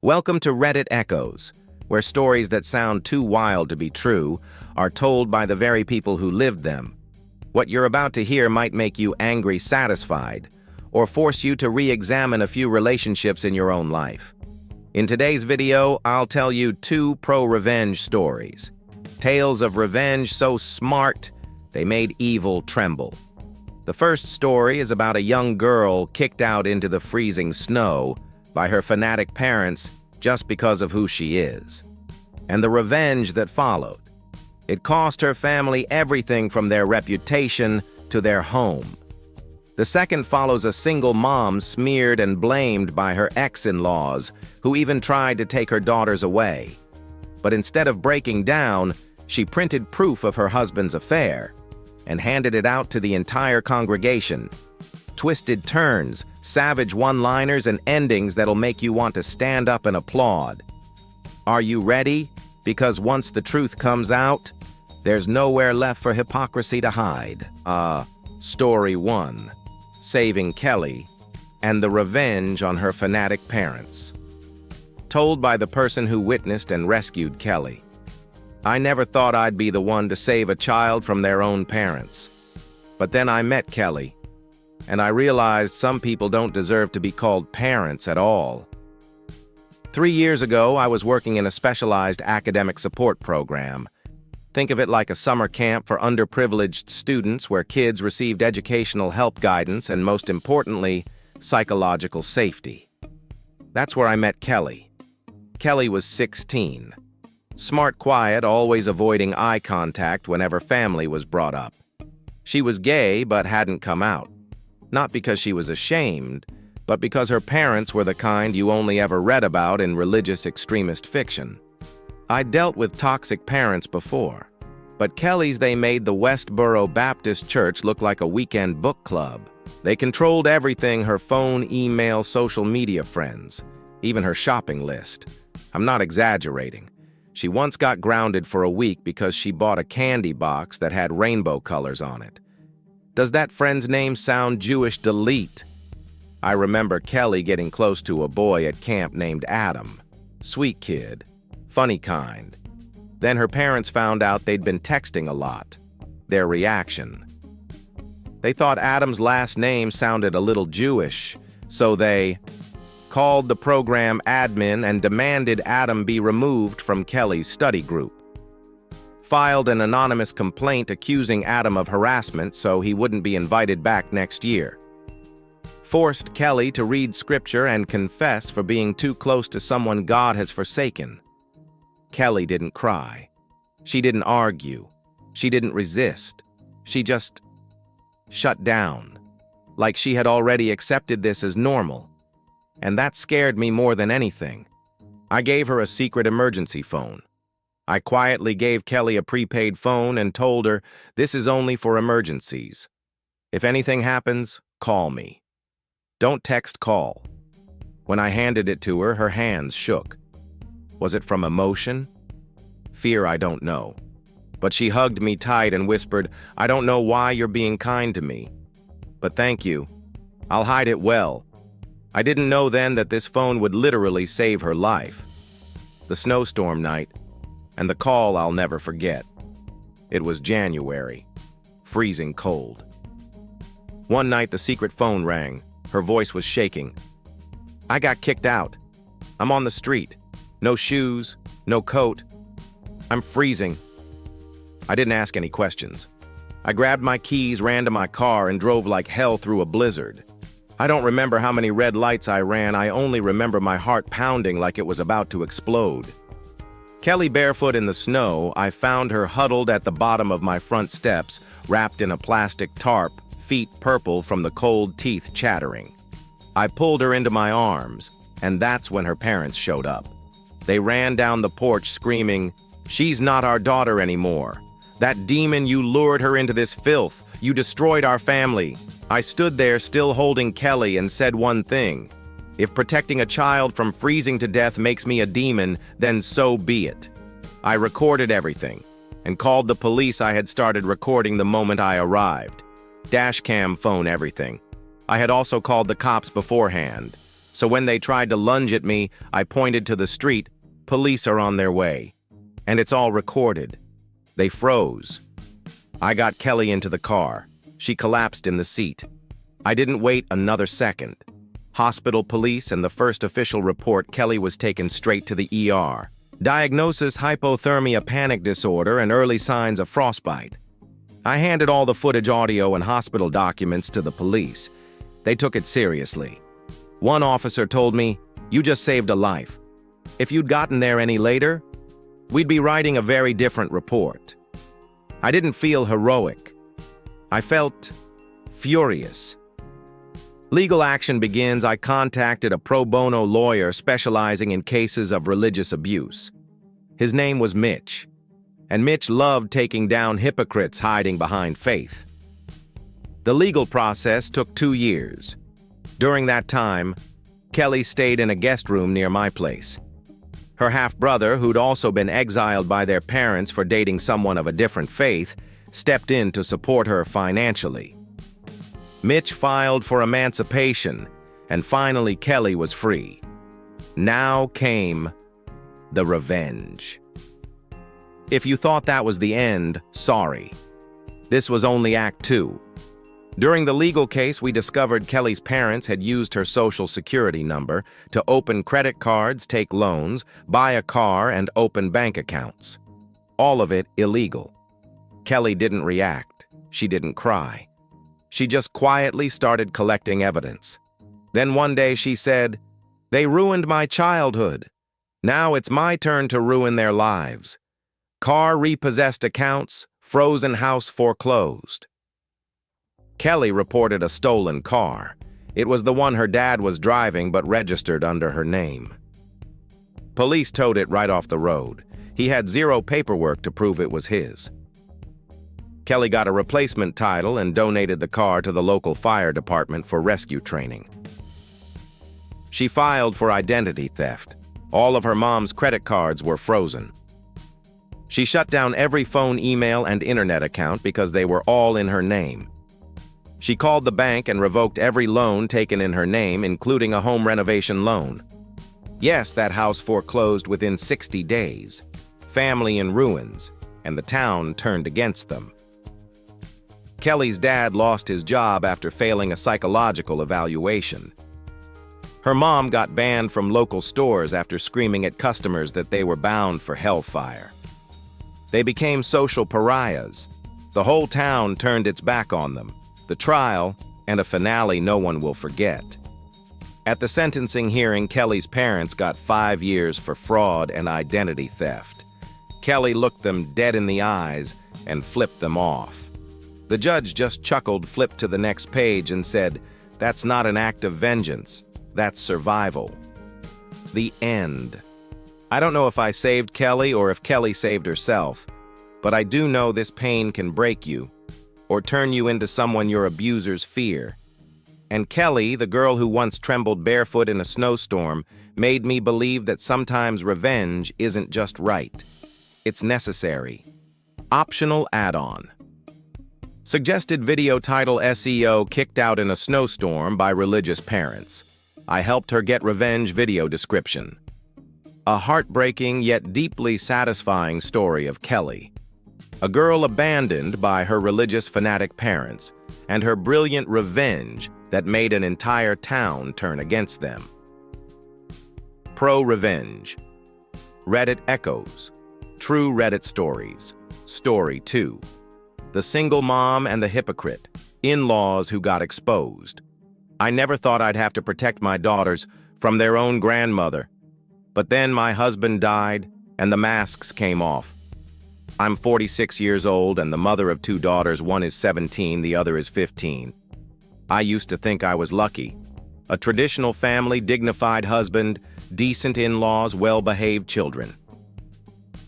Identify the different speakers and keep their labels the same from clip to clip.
Speaker 1: Welcome to Reddit Echoes, where stories that sound too wild to be true are told by the very people who lived them. What you're about to hear might make you angry satisfied, or force you to re-examine a few relationships in your own life. In today's video, I'll tell you two pro-revenge stories. Tales of revenge so smart, they made evil tremble. The first story is about a young girl kicked out into the freezing snow by her fanatic parents just because of who she is, and the revenge that followed. It cost her family everything from their reputation to their home. The second follows a single mom smeared and blamed by her ex-in-laws, who even tried to take her daughters away. But instead of breaking down, she printed proof of her husband's affair and handed it out to the entire congregation. Twisted turns, savage one-liners, and endings that'll make you want to stand up and applaud. Are you ready? Because once the truth comes out, there's nowhere left for hypocrisy to hide. Story 1. Saving Kelly and the revenge on her fanatic parents. Told by the person who witnessed and rescued Kelly. I never thought I'd be the one to save a child from their own parents. But then I met Kelly, and I realized some people don't deserve to be called parents at all. 3 years ago, I was working in a specialized academic support program. Think of it like a summer camp for underprivileged students where kids received educational help, guidance, and most importantly, psychological safety. That's where I met Kelly. Kelly was 16. Smart, quiet, always avoiding eye contact whenever family was brought up. She was gay but hadn't come out. Not because she was ashamed, but because her parents were the kind you only ever read about in religious extremist fiction. I'd dealt with toxic parents before, but Kelly's they made the Westboro Baptist Church look like a weekend book club. They controlled everything: her phone, email, social media friends, even her shopping list. I'm not exaggerating. She once got grounded for a week because she bought a candy box that had rainbow colors on it. Does that friend's name sound Jewish? Delete. I remember Kelly getting close to a boy at camp named Adam. Sweet kid. Funny kind. Then her parents found out they'd been texting a lot. Their reaction. They thought Adam's last name sounded a little Jewish, so they called the program admin and demanded Adam be removed from Kelly's study group. Filed an anonymous complaint accusing Adam of harassment so he wouldn't be invited back next year. Forced Kelly to read scripture and confess for being too close to someone God has forsaken. Kelly didn't cry. She didn't argue. She didn't resist. She just shut down, like she had already accepted this as normal. And that scared me more than anything. I gave her a secret emergency phone. I quietly gave Kelly a prepaid phone and told her, this is only for emergencies. If anything happens, call me. Don't text, call. When I handed it to her, her hands shook. Was it from emotion? Fear? I don't know. But she hugged me tight and whispered, I don't know why you're being kind to me, but thank you. I'll hide it well. I didn't know then that this phone would literally save her life. The snowstorm night, and the call I'll never forget. It was January, freezing cold. One night the secret phone rang. Her voice was shaking. I got kicked out. I'm on the street. No shoes, no coat. I'm freezing. I didn't ask any questions. I grabbed my keys, ran to my car, and drove like hell through a blizzard. I don't remember how many red lights I ran. I only remember my heart pounding like it was about to explode. Kelly barefoot in the snow, I found her huddled at the bottom of my front steps, wrapped in a plastic tarp, feet purple from the cold, teeth chattering. I pulled her into my arms, and that's when her parents showed up. They ran down the porch screaming, "She's not our daughter anymore. That demon, you lured her into this filth. You destroyed our family." I stood there still holding Kelly and said one thing. If protecting a child from freezing to death makes me a demon, then so be it. I recorded everything and called the police. I had started recording the moment I arrived. Dash cam, phone, everything. I had also called the cops beforehand. So when they tried to lunge at me, I pointed to the street. Police are on their way. And it's all recorded. They froze. I got Kelly into the car. She collapsed in the seat. I didn't wait another second. Hospital police and the first official report, Kelly was taken straight to the ER. Diagnosis: hypothermia panic disorder and early signs of frostbite. I handed all the footage, audio, and hospital documents to the police. They took it seriously. One officer told me, "You just saved a life. If you'd gotten there any later, we'd be writing a very different report." I didn't feel heroic. I felt furious. Legal action begins. I contacted a pro bono lawyer specializing in cases of religious abuse. His name was Mitch, and Mitch loved taking down hypocrites hiding behind faith. The legal process took 2 years. During that time, Kelly stayed in a guest room near my place. Her half-brother, who'd also been exiled by their parents for dating someone of a different faith, stepped in to support her financially. Mitch filed for emancipation, and finally Kelly was free. Now came the revenge. If you thought that was the end, sorry. This was only Act 2. During the legal case, we discovered Kelly's parents had used her social security number to open credit cards, take loans, buy a car, and open bank accounts. All of it illegal. Kelly didn't react. She didn't cry. She just quietly started collecting evidence. Then one day she said, "They ruined my childhood. Now it's my turn to ruin their lives. Car repossessed accounts, frozen house foreclosed." Kelly reported a stolen car. It was the one her dad was driving but registered under her name. Police towed it right off the road. He had zero paperwork to prove it was his. Kelly got a replacement title and donated the car to the local fire department for rescue training. She filed for identity theft. All of her mom's credit cards were frozen. She shut down every phone, email, and internet account because they were all in her name. She called the bank and revoked every loan taken in her name, including a home renovation loan. Yes, that house foreclosed within 60 days. Family in ruins, and the town turned against them. Kelly's dad lost his job after failing a psychological evaluation. Her mom got banned from local stores after screaming at customers that they were bound for hellfire. They became social pariahs. The whole town turned its back on them. The trial, and a finale no one will forget. At the sentencing hearing, Kelly's parents got 5 years for fraud and identity theft. Kelly looked them dead in the eyes and flipped them off. The judge just chuckled, flipped to the next page, and said, "That's not an act of vengeance. That's survival." The end. I don't know if I saved Kelly or if Kelly saved herself, but I do know this pain can break you or turn you into someone your abusers fear. And Kelly, the girl who once trembled barefoot in a snowstorm, made me believe that sometimes revenge isn't just right. It's necessary. Optional add-on. Suggested video title: SEO kicked out in a snowstorm by religious parents. I helped her get revenge. Video description. A heartbreaking yet deeply satisfying story of Kelly, a girl abandoned by her religious fanatic parents, and her brilliant revenge that made an entire town turn against them. Pro-revenge. Reddit echoes. True Reddit stories. Story 2. The single mom and the hypocrite. In-laws who got exposed. I never thought I'd have to protect my daughters from their own grandmother. But then my husband died, and the masks came off. I'm 46 years old and the mother of 2 daughters. One is 17, the other is 15. I used to think I was lucky. A traditional family, dignified husband, decent in-laws, well-behaved children.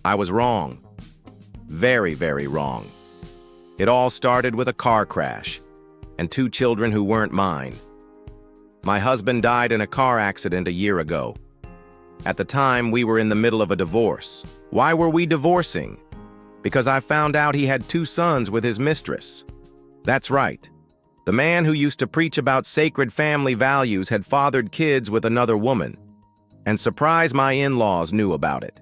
Speaker 1: I was wrong. Very, very wrong. It all started with a car crash and 2 children who weren't mine. My husband died in a car accident a year ago. At the time, we were in the middle of a divorce. Why were we divorcing? Because I found out he had 2 sons with his mistress. That's right. The man who used to preach about sacred family values had fathered kids with another woman. And surprise, my in-laws knew about it.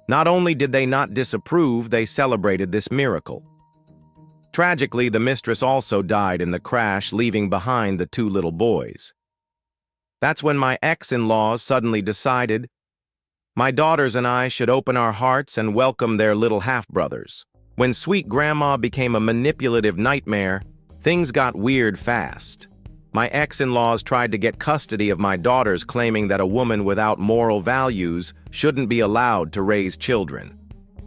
Speaker 1: Not only did they not disapprove, they celebrated this miracle. Tragically, the mistress also died in the crash, leaving behind the 2 little boys. That's when my ex-in-laws suddenly decided my daughters and I should open our hearts and welcome their little half-brothers. When sweet grandma became a manipulative nightmare, things got weird fast. My ex-in-laws tried to get custody of my daughters, claiming that a woman without moral values shouldn't be allowed to raise children.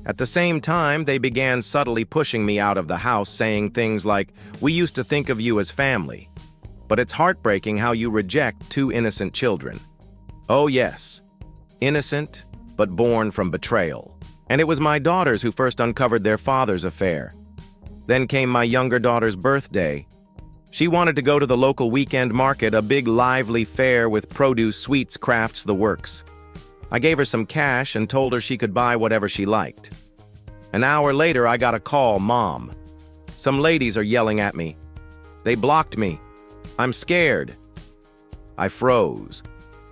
Speaker 1: At the same time, they began subtly pushing me out of the house, saying things like, "We used to think of you as family." But it's heartbreaking how you reject 2 innocent children. Oh yes, innocent, but born from betrayal. And it was my daughters who first uncovered their father's affair. Then came my younger daughter's birthday. She wanted to go to the local weekend market, a big lively fair with produce, sweets, crafts, the works. I gave her some cash and told her she could buy whatever she liked. An hour later, I got a call, "Mom, some ladies are yelling at me. They blocked me. I'm scared." I froze,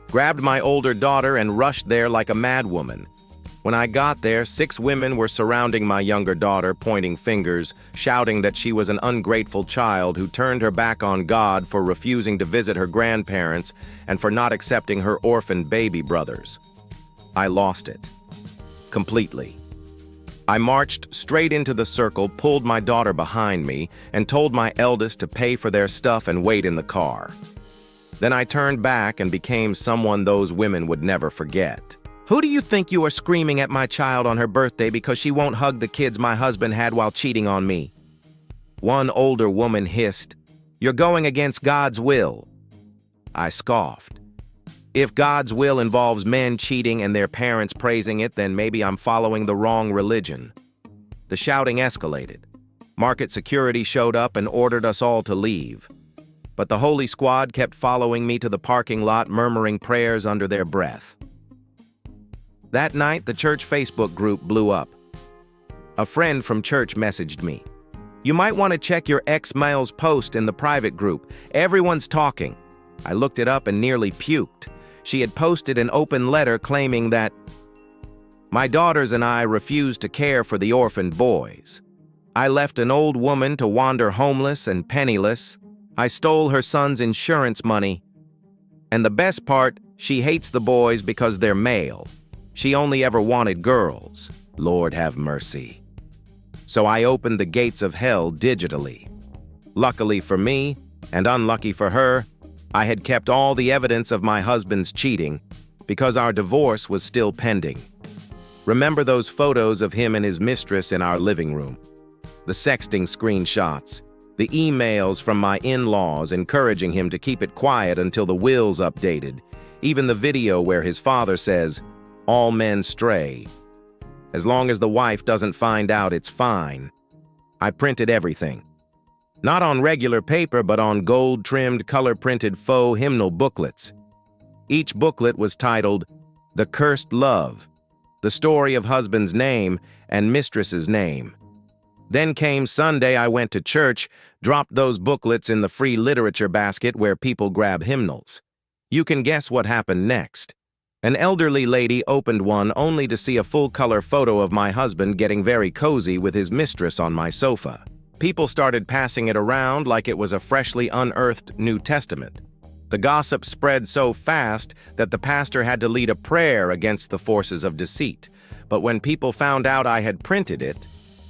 Speaker 1: grabbed my older daughter and rushed there like a madwoman. When I got there, 6 women were surrounding my younger daughter, pointing fingers, shouting that she was an ungrateful child who turned her back on God for refusing to visit her grandparents and for not accepting her orphaned baby brothers. I lost it. Completely. I marched straight into the circle, pulled my daughter behind me, and told my eldest to pay for their stuff and wait in the car. Then I turned back and became someone those women would never forget. "Who do you think you are screaming at my child on her birthday because she won't hug the kids my husband had while cheating on me?" One older woman hissed, "You're going against God's will." I scoffed. If God's will involves men cheating and their parents praising it, then maybe I'm following the wrong religion. The shouting escalated. Market security showed up and ordered us all to leave. But the Holy Squad kept following me to the parking lot, murmuring prayers under their breath. That night, the church Facebook group blew up. A friend from church messaged me, "You might want to check your ex-mail's post in the private group. Everyone's talking." I looked it up and nearly puked. She had posted an open letter claiming that my daughters and I refused to care for the orphaned boys. I left an old woman to wander homeless and penniless. I stole her son's insurance money. And the best part, she hates the boys because they're male. She only ever wanted girls. Lord have mercy. So I opened the gates of hell digitally. Luckily for me, and unlucky for her, I had kept all the evidence of my husband's cheating because our divorce was still pending. Remember those photos of him and his mistress in our living room? The sexting screenshots, the emails from my in-laws encouraging him to keep it quiet until the will's updated, even the video where his father says, "All men stray. As long as the wife doesn't find out, it's fine." I printed everything. Not on regular paper, but on gold-trimmed, color-printed faux hymnal booklets. Each booklet was titled, "The Cursed Love," the story of husband's name and mistress's name. Then came Sunday, I went to church, dropped those booklets in the free literature basket where people grab hymnals. You can guess what happened next. An elderly lady opened one only to see a full-color photo of my husband getting very cozy with his mistress on my sofa. People started passing it around like it was a freshly unearthed New Testament. The gossip spread so fast that the pastor had to lead a prayer against the forces of deceit. But when people found out I had printed it,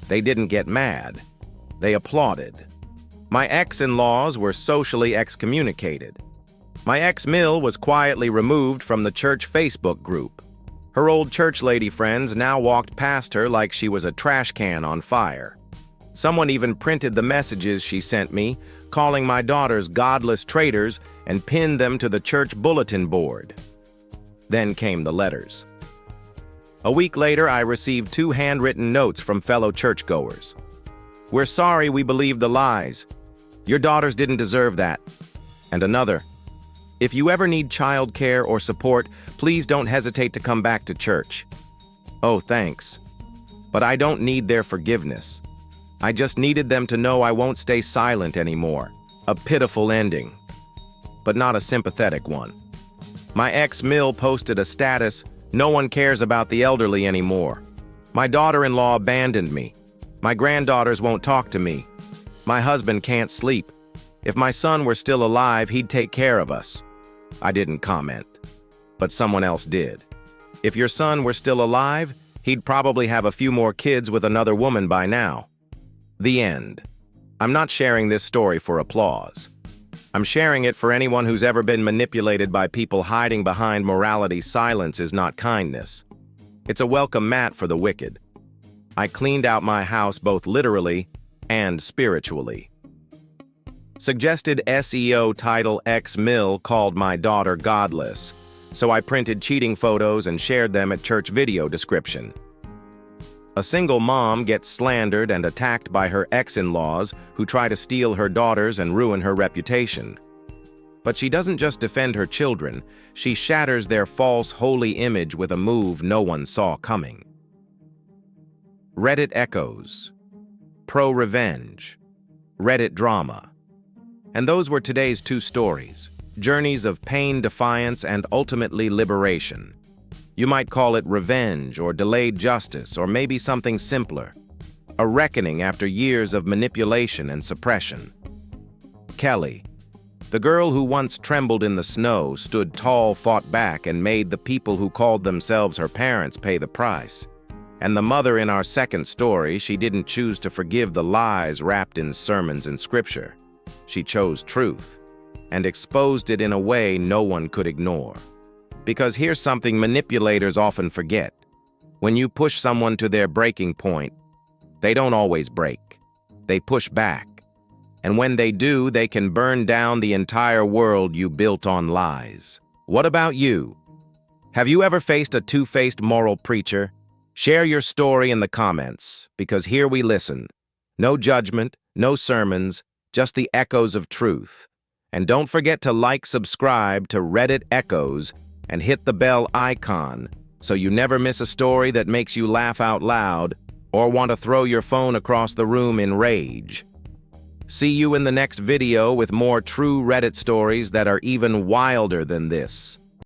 Speaker 1: they didn't get mad. They applauded. My ex-in-laws were socially excommunicated. My ex-mill was quietly removed from the church Facebook group. Her old church lady friends now walked past her like she was a trash can on fire. Someone even printed the messages she sent me, calling my daughters godless traitors, and pinned them to the church bulletin board. Then came the letters. A week later, I received 2 handwritten notes from fellow churchgoers. "We're sorry we believed the lies. Your daughters didn't deserve that." And another, "If you ever need child care or support, please don't hesitate to come back to church." Oh, thanks. But I don't need their forgiveness. I just needed them to know I won't stay silent anymore. A pitiful ending, but not a sympathetic one. My ex Mill posted a status, "No one cares about the elderly anymore. My daughter-in-law abandoned me. My granddaughters won't talk to me. My husband can't sleep. If my son were still alive, he'd take care of us." I didn't comment, but someone else did. If your son were still alive, he'd probably have a few more kids with another woman by now. The end. I'm not sharing this story for applause. I'm sharing it for anyone who's ever been manipulated by people hiding behind morality. Silence is not kindness. It's a welcome mat for the wicked. I cleaned out my house both literally and spiritually. Suggested SEO title: X Mill called my daughter godless, so I printed cheating photos and shared them at church video description. A single mom gets slandered and attacked by her ex-in-laws who try to steal her daughters and ruin her reputation. But she doesn't just defend her children, she shatters their false holy image with a move no one saw coming. Reddit echoes. Pro-revenge. Reddit drama. And those were today's two stories, journeys of pain, defiance, and ultimately liberation. You might call it revenge or delayed justice, or maybe something simpler, a reckoning after years of manipulation and suppression. Kelly, the girl who once trembled in the snow, stood tall, fought back, and made the people who called themselves her parents pay the price. And the mother in our second story, she didn't choose to forgive the lies wrapped in sermons and scripture. She chose truth and exposed it in a way no one could ignore. Because here's something manipulators often forget. When you push someone to their breaking point, they don't always break. They push back. And when they do, they can burn down the entire world you built on lies. What about you? Have you ever faced a two-faced moral preacher? Share your story in the comments, because here we listen. No judgment, no sermons, just the echoes of truth. And don't forget to like, subscribe to Reddit Echoes, and hit the bell icon so you never miss a story that makes you laugh out loud or want to throw your phone across the room in rage. See you in the next video with more true Reddit stories that are even wilder than this.